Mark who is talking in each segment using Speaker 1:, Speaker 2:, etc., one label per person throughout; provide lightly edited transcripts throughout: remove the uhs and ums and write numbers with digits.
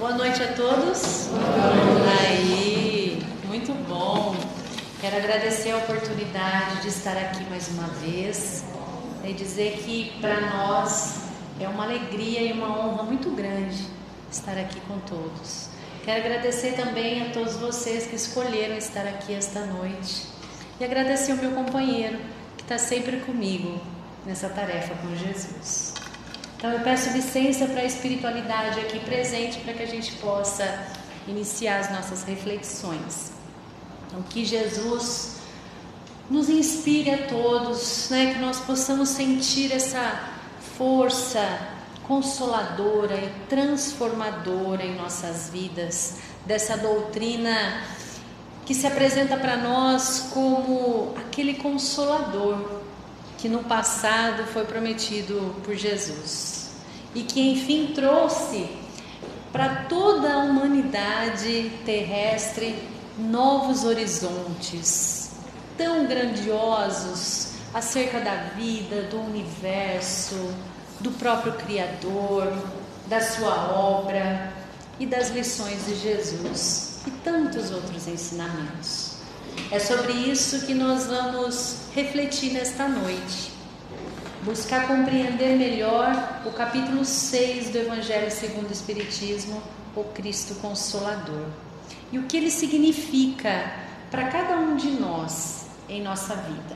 Speaker 1: Boa noite a todos. Aí, muito bom. Quero agradecer a oportunidade de estar aqui mais uma vez e dizer que para nós é uma alegria e uma honra muito grande estar aqui com todos. Quero agradecer também a todos vocês que escolheram estar aqui esta noite e agradecer ao meu companheiro que está sempre comigo nessa tarefa com Jesus. Então eu peço licença para a espiritualidade aqui presente para que a gente possa iniciar as nossas reflexões. Então que Jesus nos inspire a todos, né? Que nós possamos sentir essa força consoladora e transformadora em nossas vidas, dessa doutrina que se apresenta para nós como aquele consolador que no passado foi prometido por Jesus e que enfim trouxe para toda a humanidade terrestre novos horizontes tão grandiosos acerca da vida, do universo, do próprio Criador, da sua obra e das lições de Jesus e tantos outros ensinamentos. É sobre isso que nós vamos refletir nesta noite. Buscar compreender melhor o capítulo 6 do Evangelho segundo o Espiritismo, o Cristo Consolador. E o que ele significa para cada um de nós em nossa vida.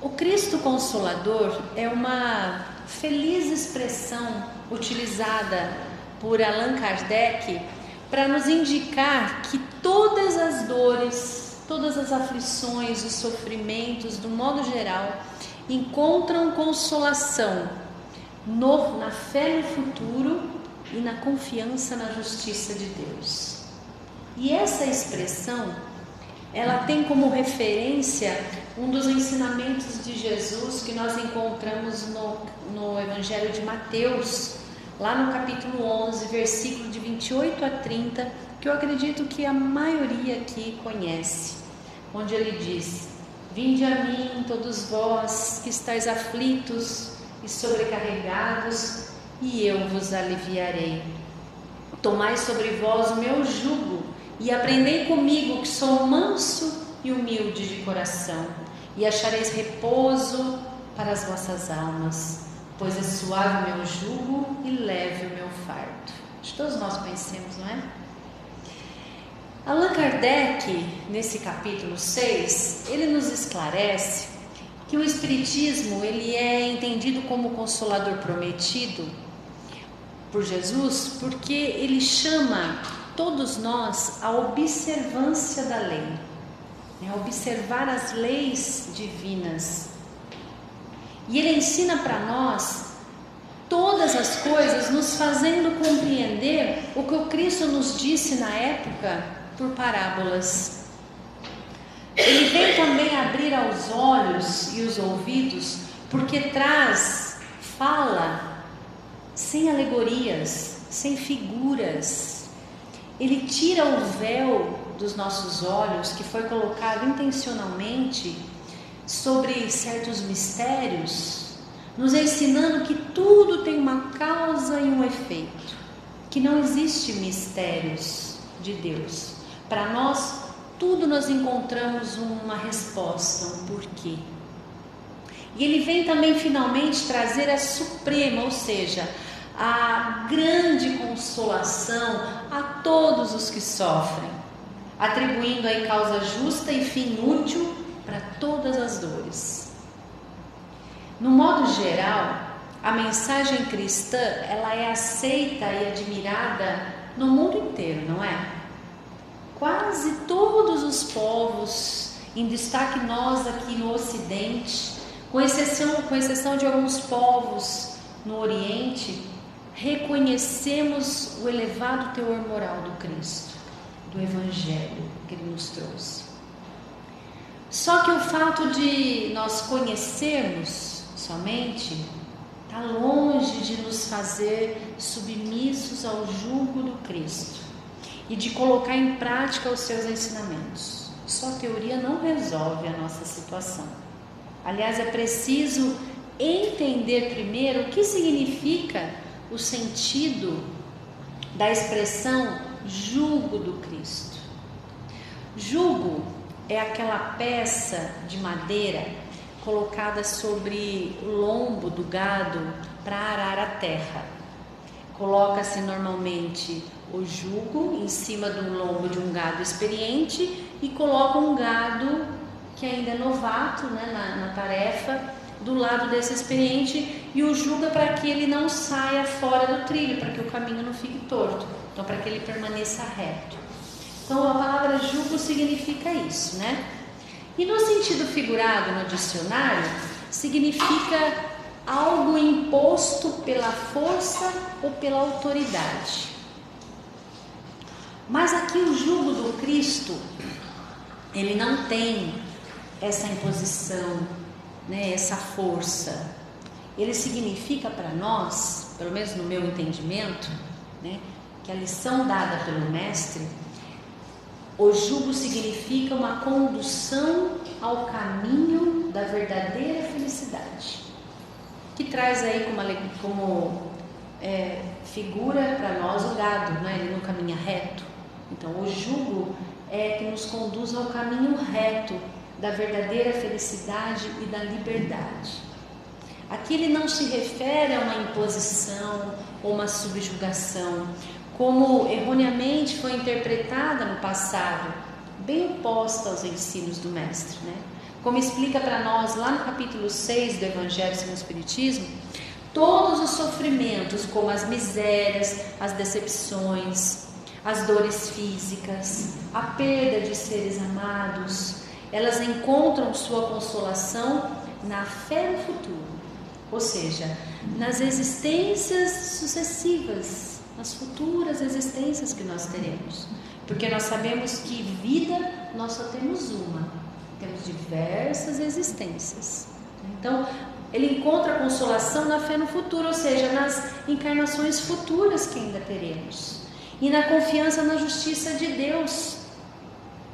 Speaker 1: O Cristo Consolador é uma feliz expressão utilizada por Allan Kardec para nos indicar que todas as dores, todas as aflições, os sofrimentos, do modo geral, encontram consolação na fé no futuro e na confiança na justiça de Deus. E essa expressão, ela tem como referência um dos ensinamentos de Jesus que nós encontramos no Evangelho de Mateus, lá no capítulo 11, versículo de 28 a 30, que eu acredito que a maioria aqui conhece, onde ele diz: Vinde a mim, todos vós que estáis aflitos e sobrecarregados, e eu vos aliviarei. Tomai sobre vós o meu jugo e aprendei comigo, que sou manso e humilde de coração, e achareis repouso para as vossas almas, pois é suave o meu jugo e leve o meu fardo. Acho que todos nós conhecemos, não é? Allan Kardec, nesse capítulo 6, ele nos esclarece que o Espiritismo ele é entendido como consolador prometido por Jesus, porque ele chama todos nós à observância da lei, a observar as leis divinas. E ele ensina para nós todas as coisas, nos fazendo compreender o que o Cristo nos disse na época por parábolas. Ele vem também abrir aos olhos e os ouvidos, porque fala sem alegorias, sem figuras. Ele tira o véu dos nossos olhos, que foi colocado intencionalmente sobre certos mistérios, nos ensinando que tudo tem uma causa e um efeito, que não existe mistérios de Deus. Para nós, tudo nós encontramos uma resposta, um porquê. E ele vem também finalmente trazer a suprema, ou seja, a grande consolação a todos os que sofrem, atribuindo aí causa justa e fim útil para todas as dores. No modo geral, a mensagem cristã ela é aceita e admirada no mundo inteiro, não é? Quase todos os povos, em destaque nós aqui no Ocidente, com exceção de alguns povos no Oriente, reconhecemos o elevado teor moral do Cristo, do Evangelho que Ele nos trouxe. Só que o fato de nós conhecermos somente está longe de nos fazer submissos ao jugo do Cristo e de colocar em prática os seus ensinamentos. Só teoria não resolve a nossa situação. Aliás, é preciso entender primeiro o que significa o sentido da expressão jugo do Cristo. Jugo é aquela peça de madeira colocada sobre o lombo do gado para arar a terra. Coloca-se normalmente o jugo em cima do lombo de um gado experiente e coloca um gado que ainda é novato, né, na tarefa, do lado desse experiente, e o jugo é para que ele não saia fora do trilho, para que o caminho não fique torto, então para que ele permaneça reto. Então a palavra jugo significa isso, né? E no sentido figurado no dicionário, significa algo imposto pela força ou pela autoridade. Mas aqui o jugo do Cristo, ele não tem essa imposição, né, essa força. Ele significa para nós, pelo menos no meu entendimento, né, que a lição dada pelo mestre, o jugo significa uma condução ao caminho da verdadeira felicidade, que traz aí como figura para nós o gado, né? Ele não caminha reto. Então o jugo é que nos conduz ao caminho reto da verdadeira felicidade e da liberdade. Aqui ele não se refere a uma imposição ou uma subjugação, como erroneamente foi interpretada no passado, bem oposta aos ensinos do mestre, né? Como explica para nós lá no capítulo 6 do Evangelho segundo o Espiritismo, todos os sofrimentos, como as misérias, as decepções, as dores físicas, a perda de seres amados, elas encontram sua consolação na fé no futuro, ou seja, nas existências sucessivas, nas futuras existências que nós teremos, porque nós sabemos que vida nós só temos uma, temos diversas existências. Então ele encontra consolação na fé no futuro, ou seja, nas encarnações futuras que ainda teremos, e na confiança na justiça de Deus,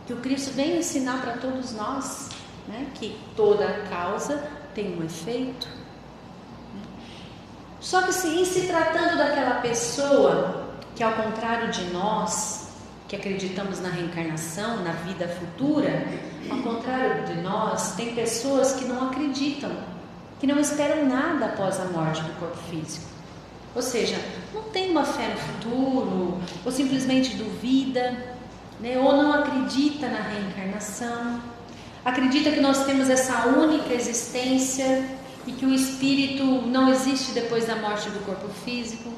Speaker 1: que o Cristo vem ensinar para todos nós, né? Que toda causa tem um efeito. Só que em se tratando daquela pessoa que, ao contrário de nós, que acreditamos na reencarnação, na vida futura, ao contrário de nós, tem pessoas que não acreditam, que não esperam nada após a morte do corpo físico. Ou seja, não tem uma fé no futuro, ou simplesmente duvida, né? Ou não acredita na reencarnação, acredita que nós temos essa única existência e que o espírito não existe depois da morte do corpo físico.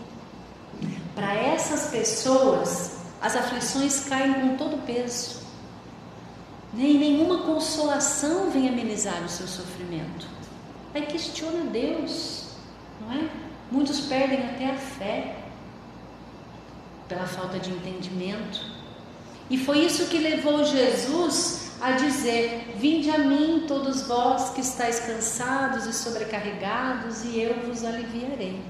Speaker 1: Para essas pessoas, as aflições caem com todo o peso, nem nenhuma consolação vem amenizar o seu sofrimento. Aí questiona Deus, não é? Muitos perdem até a fé pela falta de entendimento. E foi isso que levou Jesus a dizer: vinde a mim todos vós que estáis cansados e sobrecarregados, e eu vos aliviarei.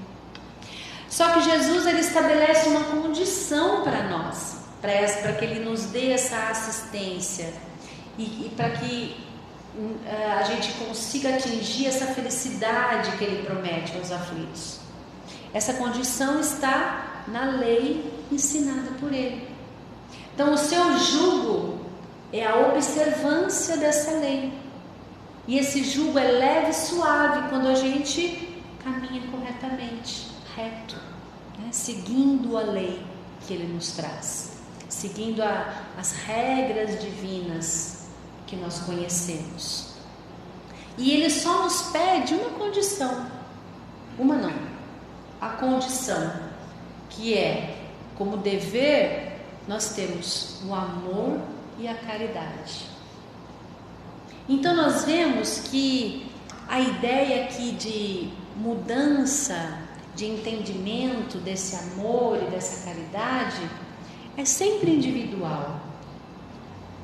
Speaker 1: Só que Jesus, ele estabelece uma condição para nós, para que ele nos dê essa assistência e para que a gente consiga atingir essa felicidade que ele promete aos aflitos. Essa condição está na lei ensinada por ele. Então o seu jugo é a observância dessa lei, e esse jugo é leve e suave quando a gente caminha corretamente, reto, né? Seguindo a lei que ele nos traz, seguindo as regras divinas que nós conhecemos. E ele só nos pede uma condição, a condição que é, como dever, nós temos o amor e a caridade. Então nós vemos que a ideia aqui de mudança, de entendimento desse amor e dessa caridade é sempre individual.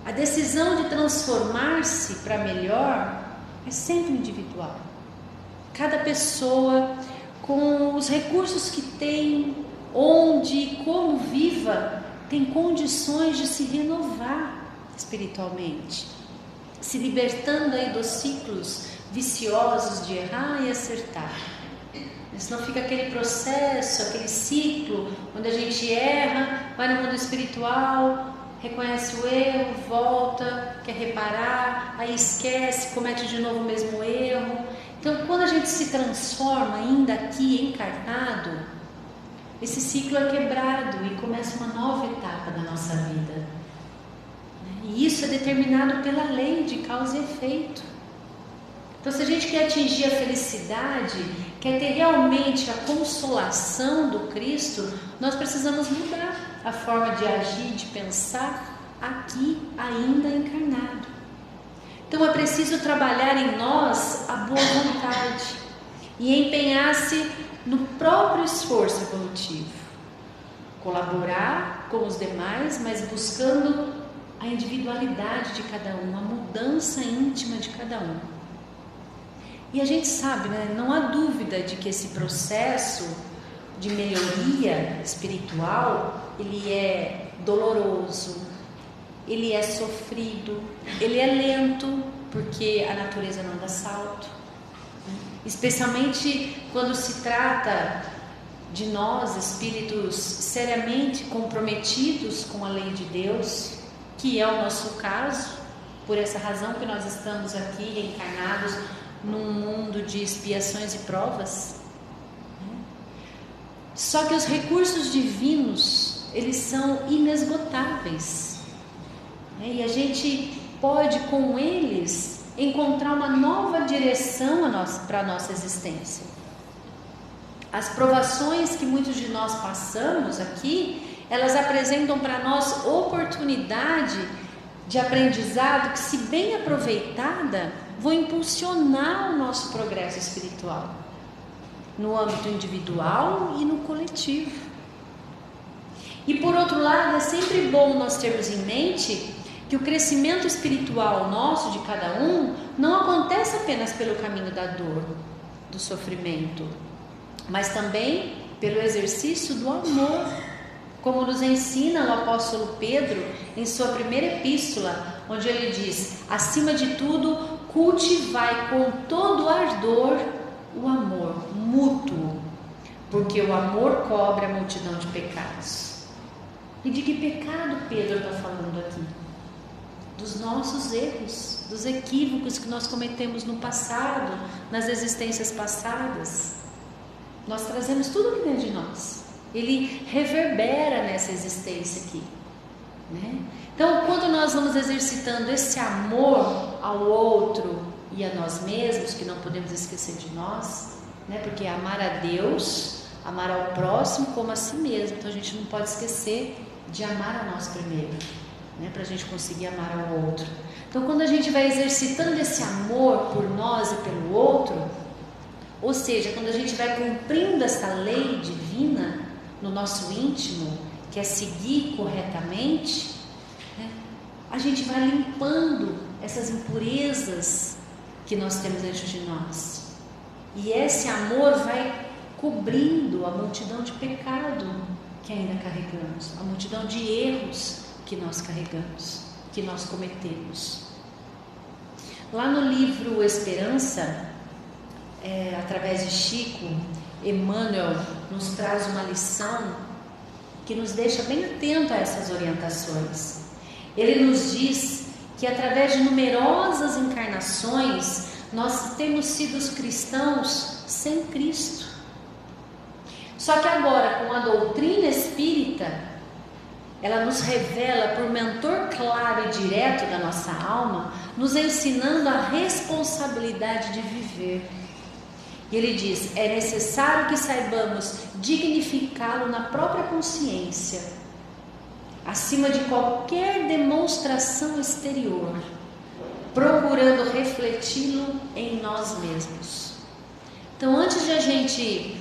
Speaker 1: A decisão de transformar-se para melhor é sempre individual. Cada pessoa, com os recursos que tem, onde e como viva, tem condições de se renovar espiritualmente, se libertando aí dos ciclos viciosos de errar e acertar. Senão fica aquele processo, aquele ciclo, onde a gente erra, vai no mundo espiritual, reconhece o erro, volta, quer reparar, aí esquece, comete de novo o mesmo erro. Então, quando a gente se transforma ainda aqui encarnado, esse ciclo é quebrado e começa uma nova etapa da nossa vida. E isso é determinado pela lei de causa e efeito. Então, se a gente quer atingir a felicidade, quer ter realmente a consolação do Cristo, nós precisamos mudar a forma de agir, de pensar aqui ainda encarnado. Então é preciso trabalhar em nós a boa vontade e empenhar-se no próprio esforço evolutivo. Colaborar com os demais, mas buscando a individualidade de cada um, a mudança íntima de cada um. E a gente sabe, né? Não há dúvida de que esse processo de melhoria espiritual, ele é doloroso, ele é sofrido, ele é lento, porque a natureza não dá salto. Especialmente quando se trata de nós, espíritos seriamente comprometidos com a lei de Deus, que é o nosso caso, por essa razão que nós estamos aqui reencarnados num mundo de expiações e provas. Só que os recursos divinos, eles são inesgotáveis, e a gente pode com eles encontrar uma nova direção para a nossa existência. As provações que muitos de nós passamos aqui, elas apresentam para nós oportunidade de aprendizado que, se bem aproveitada, vão impulsionar o nosso progresso espiritual, no âmbito individual e no coletivo. E por outro lado, é sempre bom nós termos em mente que o crescimento espiritual nosso, de cada um, não acontece apenas pelo caminho da dor, do sofrimento, mas também pelo exercício do amor, como nos ensina o apóstolo Pedro em sua primeira epístola, onde ele diz: acima de tudo, cultivai com todo ardor o amor mútuo, porque o amor cobre a multidão de pecados. E de que pecado Pedro está falando aqui? Dos nossos erros, dos equívocos que nós cometemos no passado, nas existências passadas. Nós trazemos tudo que dentro de nós. Ele reverbera nessa existência aqui, né? Então, quando nós vamos exercitando esse amor ao outro e a nós mesmos, que não podemos esquecer de nós, né? Porque amar a Deus, amar ao próximo como a si mesmo. Então a gente não pode esquecer de amar a nós primeiro, né? Para a gente conseguir amar ao outro. Então, quando a gente vai exercitando esse amor por nós e pelo outro, ou seja, quando a gente vai cumprindo essa lei divina no nosso íntimo, que é seguir corretamente, né? A gente vai limpando essas impurezas que nós temos dentro de nós. E esse amor vai cobrindo a multidão de pecado que ainda carregamos, a multidão de erros que nós carregamos, que nós cometemos. Lá no livro Esperança, através de Chico, Emmanuel nos traz uma lição que nos deixa bem atento a essas orientações. Ele nos diz que através de numerosas encarnações nós temos sido os cristãos sem Cristo. Só que agora, com a doutrina espírita, ela nos revela por mentor claro e direto da nossa alma, nos ensinando a responsabilidade de viver. E ele diz: é necessário que saibamos dignificá-lo na própria consciência, acima de qualquer demonstração exterior, procurando refleti-lo em nós mesmos. Então, antes de a gente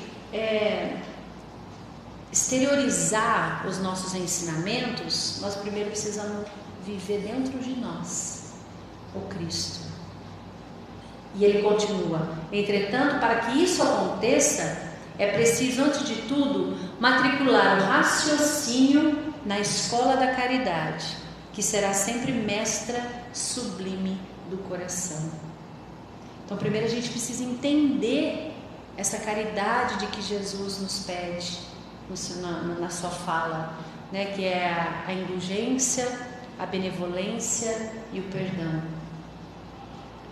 Speaker 1: exteriorizar os nossos ensinamentos, nós primeiro precisamos viver dentro de nós o Cristo. E ele continua: entretanto, para que isso aconteça, é preciso, antes de tudo, matricular o raciocínio na escola da caridade, que será sempre mestra sublime do coração. Então, primeiro a gente precisa entender essa caridade de que Jesus nos pede na sua fala, né? Que é a indulgência, a benevolência e o perdão.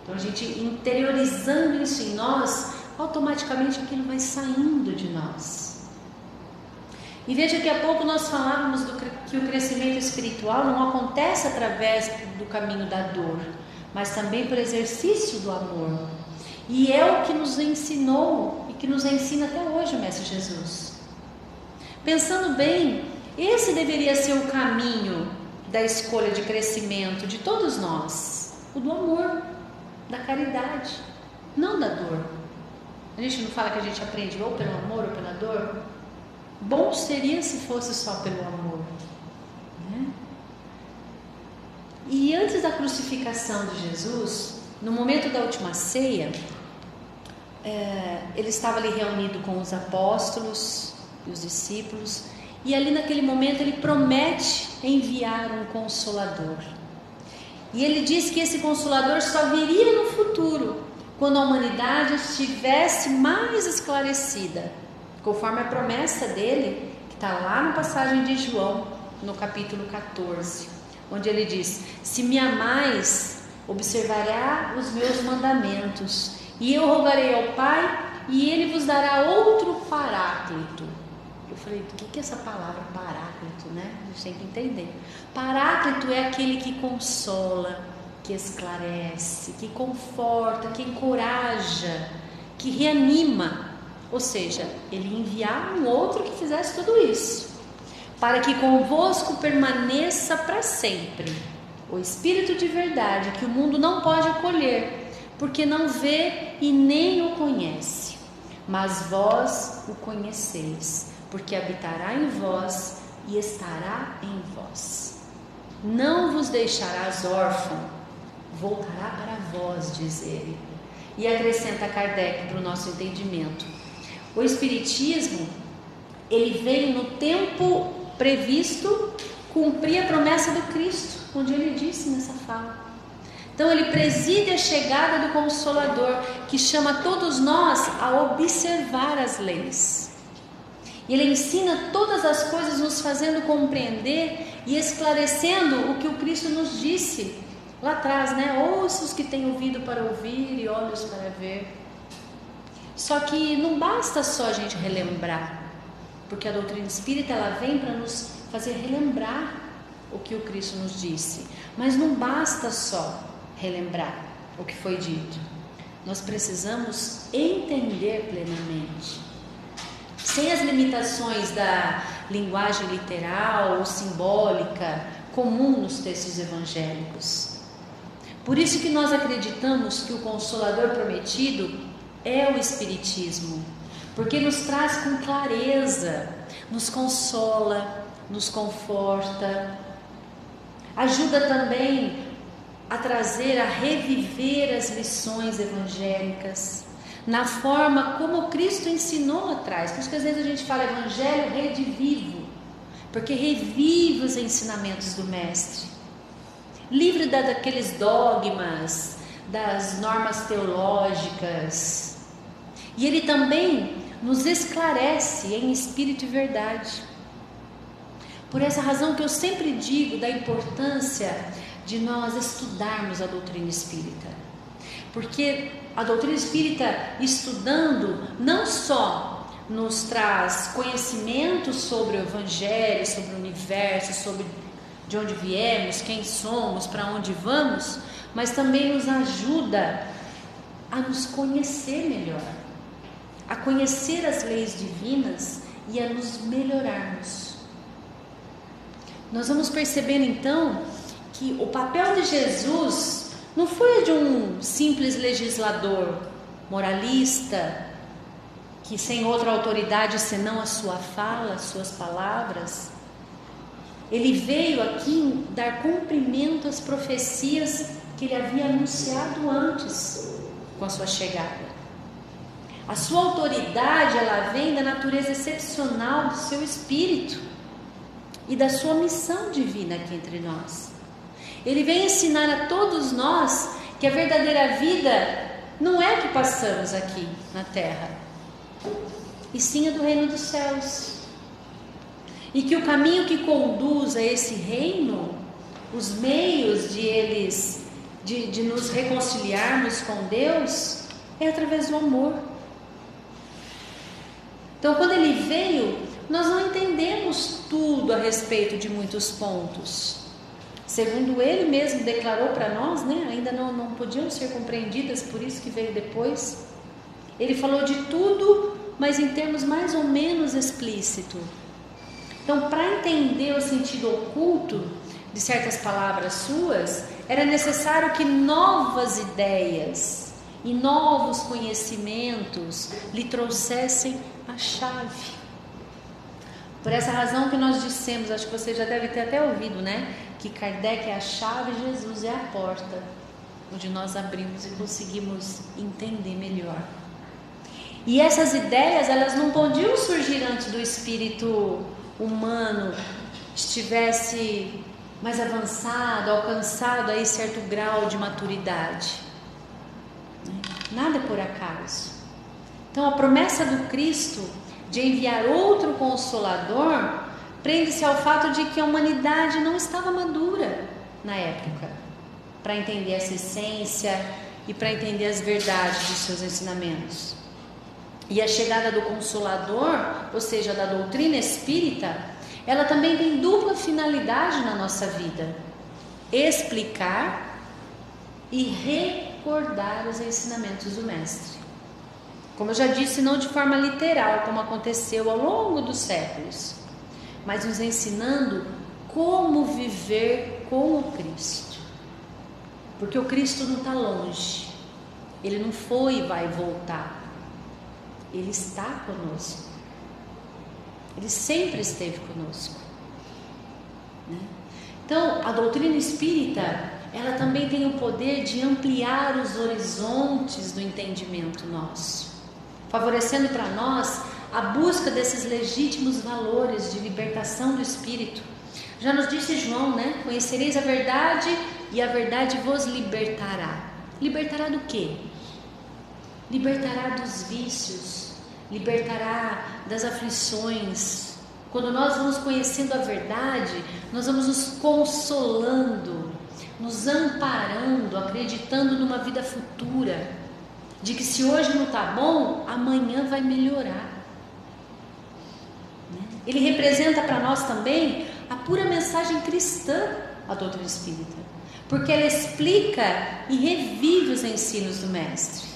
Speaker 1: Então a gente interiorizando isso em nós, automaticamente aquilo vai saindo de nós. E veja que há pouco nós falávamos que o crescimento espiritual não acontece através do caminho da dor, mas também pelo exercício do amor. E é o que nos ensinou e que nos ensina até hoje o Mestre Jesus. Pensando bem, esse deveria ser o caminho da escolha de crescimento de todos nós, o do amor, da caridade, não da dor. A gente não fala que a gente aprende ou pelo amor ou pela dor? Bom seria se fosse só pelo amor, né? E antes da crucificação de Jesus, no momento da última ceia, ele estava ali reunido com os apóstolos e os discípulos, e ali naquele momento ele promete enviar um Consolador. E ele diz que esse Consolador só viria no futuro, quando a humanidade estivesse mais esclarecida, conforme a promessa dele, que está lá na passagem de João, no capítulo 14, onde ele diz: se me amais, observará os meus mandamentos, e eu rogarei ao Pai, e ele vos dará outro Paráclito. Eu falei, o que é essa palavra Paráclito, né? A gente tem que entender. Paráclito é aquele que consola, que esclarece, que conforta, que encoraja, que reanima. Ou seja, ele enviar um outro que fizesse tudo isso, para que convosco permaneça para sempre o Espírito de verdade, que o mundo não pode acolher, porque não vê e nem o conhece, mas vós o conheceis, porque habitará em vós e estará em vós. Não vos deixarás órfão, voltará para vós, diz ele. E acrescenta Kardec para o nosso entendimento: o Espiritismo, ele veio no tempo previsto cumprir a promessa do Cristo, onde ele disse nessa fala. Então ele preside a chegada do Consolador, que chama todos nós a observar as leis. E ele ensina todas as coisas, nos fazendo compreender e esclarecendo o que o Cristo nos disse lá atrás, né? Ouça os que têm ouvido para ouvir e olhos para ver. Só que não basta só a gente relembrar, porque a doutrina espírita ela vem para nos fazer relembrar o que o Cristo nos disse. Mas não basta só relembrar o que foi dito. Nós precisamos entender plenamente, sem as limitações da linguagem literal ou simbólica comum nos textos evangélicos. Por isso que nós acreditamos que o Consolador prometido é o Espiritismo, porque nos traz com clareza, nos consola, nos conforta, ajuda também a trazer, a reviver as lições evangélicas, na forma como Cristo ensinou atrás. Por isso que às vezes a gente fala Evangelho redivivo, porque revive os ensinamentos do Mestre, livre daqueles dogmas, das normas teológicas. E ele também nos esclarece em espírito e verdade. Por essa razão que eu sempre digo da importância de nós estudarmos a doutrina espírita, porque a doutrina espírita, estudando, não só nos traz conhecimento sobre o Evangelho, sobre o universo, sobre de onde viemos, quem somos, para onde vamos, mas também nos ajuda a nos conhecer melhor, a conhecer as leis divinas e a nos melhorarmos. Nós vamos percebendo então que o papel de Jesus não foi de um simples legislador, moralista, que sem outra autoridade senão a sua fala, as suas palavras. Ele veio aqui dar cumprimento às profecias que ele havia anunciado antes com a sua chegada. A sua autoridade, ela vem da natureza excepcional do seu espírito e da sua missão divina aqui entre nós. Ele vem ensinar a todos nós que a verdadeira vida não é o que passamos aqui na terra, e sim a do reino dos céus. E que o caminho que conduz a esse reino, os meios de nos reconciliarmos com Deus, é através do amor. Então, quando ele veio, nós não entendemos tudo a respeito de muitos pontos. Segundo ele mesmo declarou para nós, né? Ainda não podiam ser compreendidas, por isso que veio depois. Ele falou de tudo, mas em termos mais ou menos explícitos. Então, para entender o sentido oculto de certas palavras suas, era necessário que novas ideias e novos conhecimentos lhe trouxessem a chave. Por essa razão que nós dissemos, acho que você já deve ter até ouvido, né? Que Kardec é a chave e Jesus é a porta, onde nós abrimos e conseguimos entender melhor. E essas ideias, elas não podiam surgir antes do espírito humano estivesse mais avançado, alcançado aí certo grau de maturidade. Nada é por acaso. Então a promessa do Cristo de enviar outro Consolador prende-se ao fato de que a humanidade não estava madura na época para entender essa essência e para entender as verdades dos seus ensinamentos. E a chegada do Consolador, ou seja, da doutrina espírita, ela também tem dupla finalidade na nossa vida: explicar e recordar os ensinamentos do Mestre. Como eu já disse, não de forma literal, como aconteceu ao longo dos séculos, mas nos ensinando como viver com o Cristo. Porque o Cristo não está longe, Ele não foi e vai voltar, Ele está conosco, Ele sempre esteve conosco, né? Então, a doutrina espírita, ela também tem o poder de ampliar os horizontes do entendimento nosso, favorecendo para nós a busca desses legítimos valores de libertação do espírito. Já nos disse João, né? Conhecereis a verdade e a verdade vos libertará. Libertará do quê? Libertará dos vícios, libertará das aflições. Quando nós vamos conhecendo a verdade, nós vamos nos consolando, nos amparando, acreditando numa vida futura, de que se hoje não está bom, amanhã vai melhorar. Ele representa para nós também a pura mensagem cristã, a doutrina espírita, porque ela explica e revive os ensinos do Mestre.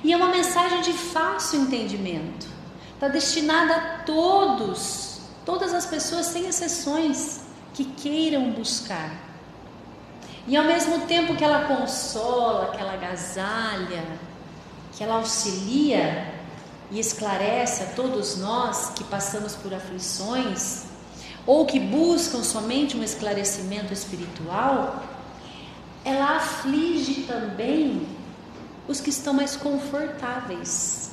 Speaker 1: E é uma mensagem de fácil entendimento, está destinada a todas as pessoas, sem exceções, que queiram buscar. E ao mesmo tempo que ela consola, que ela agasalha, que ela auxilia e esclarece a todos nós que passamos por aflições, ou que buscam somente um esclarecimento espiritual, ela aflige também os que estão mais confortáveis.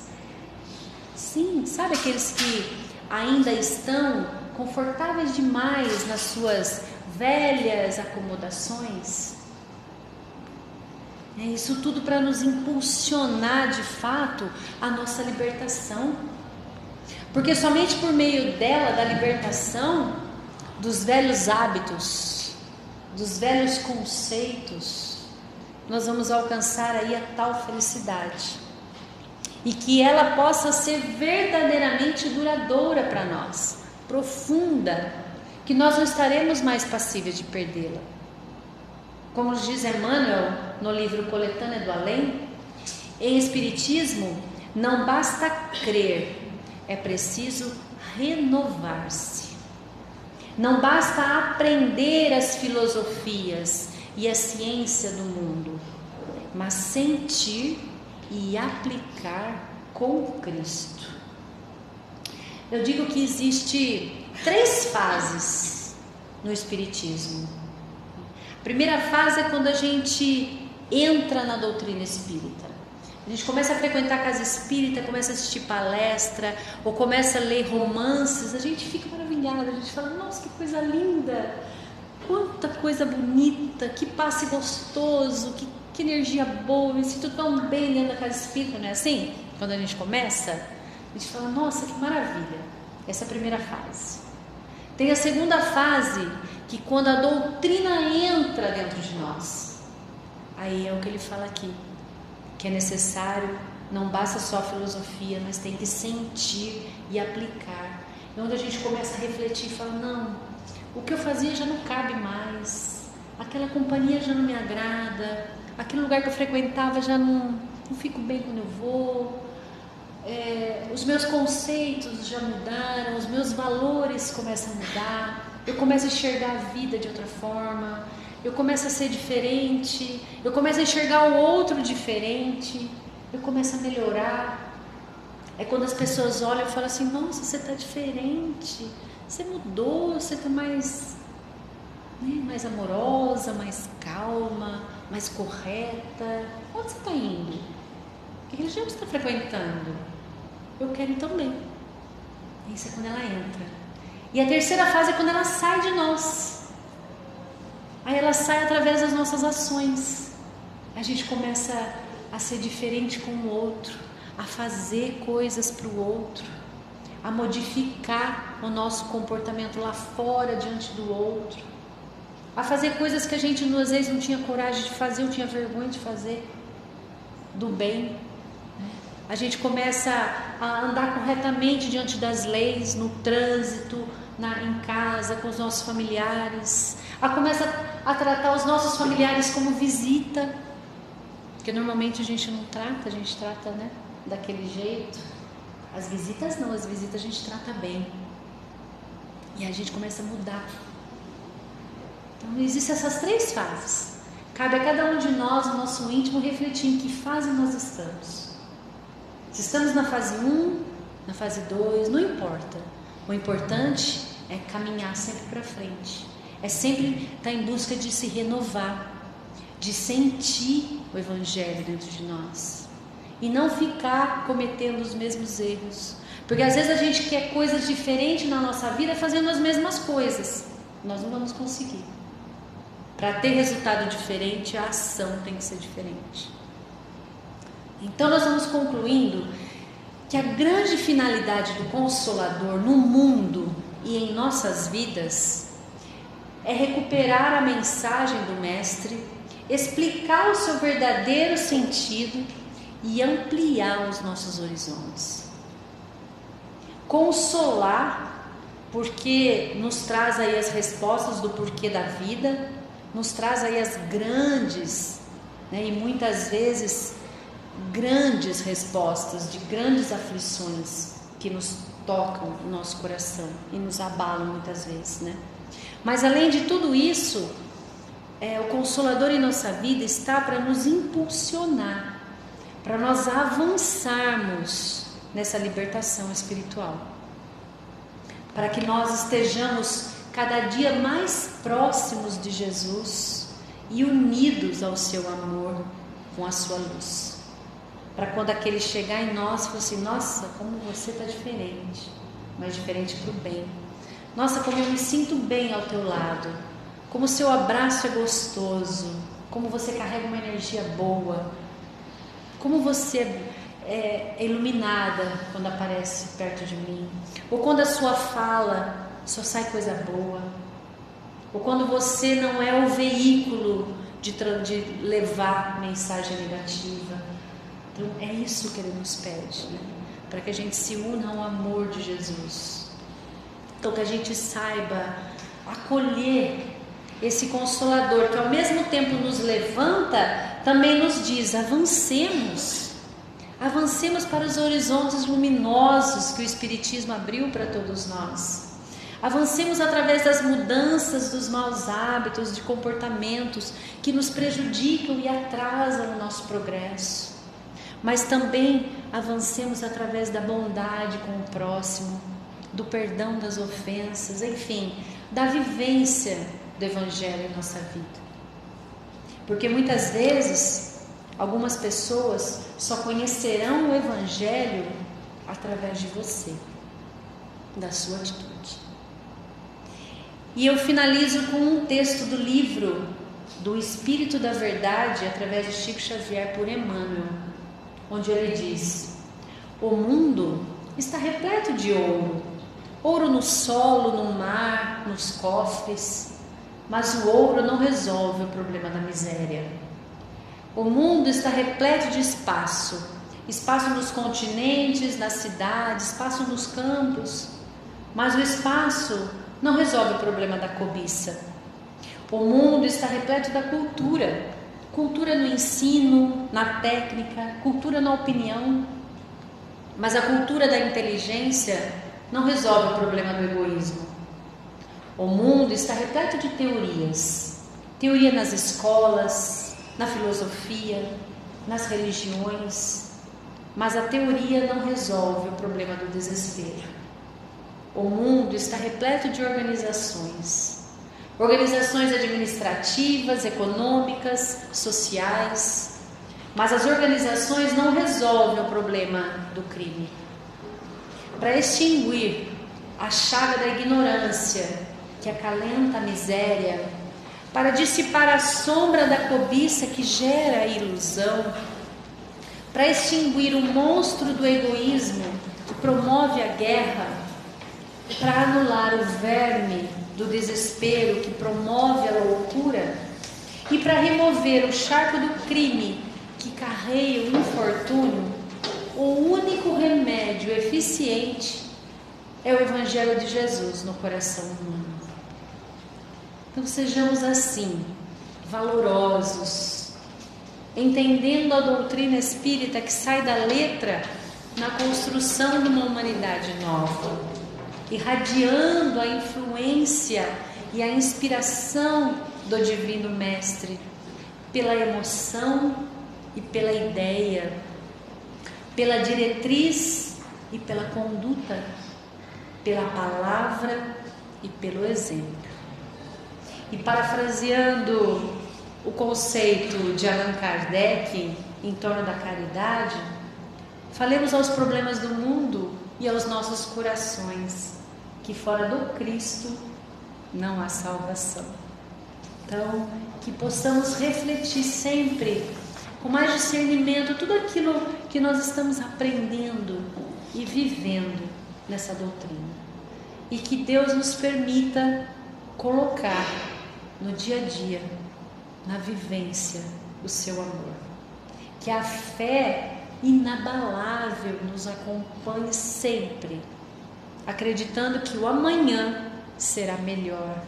Speaker 1: Sim, sabe aqueles que ainda estão confortáveis demais nas suas velhas acomodações? É isso tudo para nos impulsionar de fato a nossa libertação, porque somente por meio dela, da libertação dos velhos hábitos, dos velhos conceitos, nós vamos alcançar aí a tal felicidade, e que ela possa ser verdadeiramente duradoura para nós, profunda, que nós não estaremos mais passíveis de perdê-la. Como diz Emmanuel no livro Coletânea do Além, em Espiritismo não basta crer, é preciso renovar-se. Não basta aprender as filosofias e a ciência do mundo, mas sentir e aplicar com Cristo. Eu digo que existe 3 fases no Espiritismo. A primeira fase é quando a gente entra na doutrina espírita. A gente começa a frequentar a casa espírita, começa a assistir palestra, ou começa a ler romances, a gente fica maravilhada, a gente fala, nossa, que coisa linda, quanta coisa bonita, que passe gostoso, que energia boa, eu me sinto tão bem dentro da casa espírita, não é assim? Quando a gente começa, A gente fala, nossa, que maravilha. Essa é a primeira fase. Tem a segunda fase, que quando a doutrina entra dentro de nós, aí é o que ele fala aqui, que é necessário, não basta só a filosofia, mas tem que sentir e aplicar. É onde a gente começa a refletir e fala, não, o que eu fazia já não cabe mais, aquela companhia já não me agrada, aquele lugar que eu frequentava já não fico bem quando eu vou, os meus conceitos já mudaram, os meus valores começam a mudar, eu começo a enxergar a vida de outra forma, eu começo a ser diferente, eu começo a enxergar o outro diferente, eu começo a melhorar. É quando as pessoas olham e falam assim, nossa, você está diferente, você mudou, você está mais amorosa, mais calma, mais correta. Onde você está indo? Que religião você está frequentando? Eu quero ir também. Isso é quando ela entra. E a terceira fase é quando ela sai de nós. Aí ela sai através das nossas ações. A gente começa a ser diferente com o outro, a fazer coisas para o outro, a modificar o nosso comportamento lá fora diante do outro, a fazer coisas que a gente às vezes não tinha coragem de fazer, ou tinha vergonha de fazer, do bem. A gente começa a andar corretamente diante das leis, no trânsito, em casa, com os nossos familiares, começa a tratar os nossos familiares como visita, porque normalmente a gente não trata, a gente trata, daquele jeito. As visitas não, as visitas a gente trata bem, e a gente começa a mudar. Então existem essas três fases. Cabe a cada um de nós, no nosso íntimo, refletir em que fase nós estamos. Se estamos na fase 1, na fase 2, não importa. O importante é caminhar sempre para frente. É sempre estar em busca de se renovar, de sentir o Evangelho dentro de nós. E não ficar cometendo os mesmos erros. Porque às vezes a gente quer coisas diferentes na nossa vida fazendo as mesmas coisas. Nós não vamos conseguir. Para ter resultado diferente, a ação tem que ser diferente. Então nós vamos concluindo que a grande finalidade do Consolador no mundo e em nossas vidas é recuperar a mensagem do Mestre, explicar o seu verdadeiro sentido e ampliar os nossos horizontes. Consolar, porque nos traz aí as respostas do porquê da vida, nos traz aí as grandes, e muitas vezes grandes respostas de grandes aflições que nos tocam o nosso coração e nos abalam muitas vezes, Mas além de tudo isso, o Consolador em nossa vida está para nos impulsionar, para nós avançarmos nessa libertação espiritual, para que nós estejamos cada dia mais próximos de Jesus e unidos ao seu amor com a sua luz. Para quando aquele chegar em nós, falar assim, nossa, como você está diferente, mas diferente para o bem. Nossa, como eu me sinto bem ao teu lado, como o seu abraço é gostoso, como você carrega uma energia boa, como você é iluminada quando aparece perto de mim, ou quando a sua fala só sai coisa boa, ou quando você não é o veículo de levar mensagem negativa. Então é isso que ele nos pede, para que a gente se una ao amor de Jesus. Então que a gente saiba acolher esse Consolador, que ao mesmo tempo nos levanta, também nos diz, avancemos para os horizontes luminosos que o Espiritismo abriu para todos nós. Avancemos através das mudanças dos maus hábitos, de comportamentos que nos prejudicam e atrasam o nosso progresso. Mas também avancemos através da bondade com o próximo, do perdão das ofensas, enfim, da vivência do Evangelho em nossa vida. Porque muitas vezes, algumas pessoas só conhecerão o Evangelho através de você, da sua atitude. E eu finalizo com um texto do livro do Espírito da Verdade, através de Chico Xavier, por Emmanuel, onde ele diz: o mundo está repleto de ouro. Ouro no solo, no mar, nos cofres. Mas o ouro não resolve o problema da miséria. O mundo está repleto de espaço. Espaço nos continentes, nas cidades, espaço nos campos. Mas o espaço não resolve o problema da cobiça. O mundo está repleto da cultura. Cultura no ensino, na técnica, cultura na opinião. Mas a cultura da inteligência não resolve o problema do egoísmo. O mundo está repleto de teorias. Teoria nas escolas, na filosofia, nas religiões. Mas a teoria não resolve o problema do desespero. O mundo está repleto de organizações. Organizações administrativas, econômicas, sociais. Mas as organizações não resolvem o problema do crime. Para extinguir a chaga da ignorância que acalenta a miséria, para dissipar a sombra da cobiça que gera a ilusão, para extinguir o monstro do egoísmo que promove a guerra, para anular o verme do desespero que promove a loucura e para remover o charco do crime que carrega o infortúnio, o único remédio eficiente é o Evangelho de Jesus no coração humano. Então sejamos assim, valorosos, entendendo a doutrina espírita que sai da letra na construção de uma humanidade nova, irradiando a influência e a inspiração do Divino Mestre pela emoção e pela ideia, pela diretriz e pela conduta, pela palavra e pelo exemplo. E parafraseando o conceito de Allan Kardec em torno da caridade, falemos aos problemas do mundo e aos nossos corações, que fora do Cristo não há salvação. Então, que possamos refletir sempre com mais discernimento tudo aquilo que nós estamos aprendendo e vivendo nessa doutrina. E que Deus nos permita colocar no dia a dia, na vivência, o seu amor. Que a fé inabalável nos acompanhe sempre, acreditando que o amanhã será melhor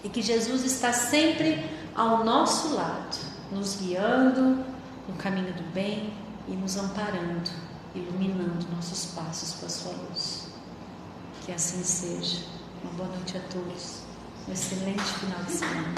Speaker 1: e que Jesus está sempre ao nosso lado, nos guiando no caminho do bem e nos amparando, iluminando nossos passos com a sua luz. Que assim seja. Uma boa noite a todos. Um excelente final de semana.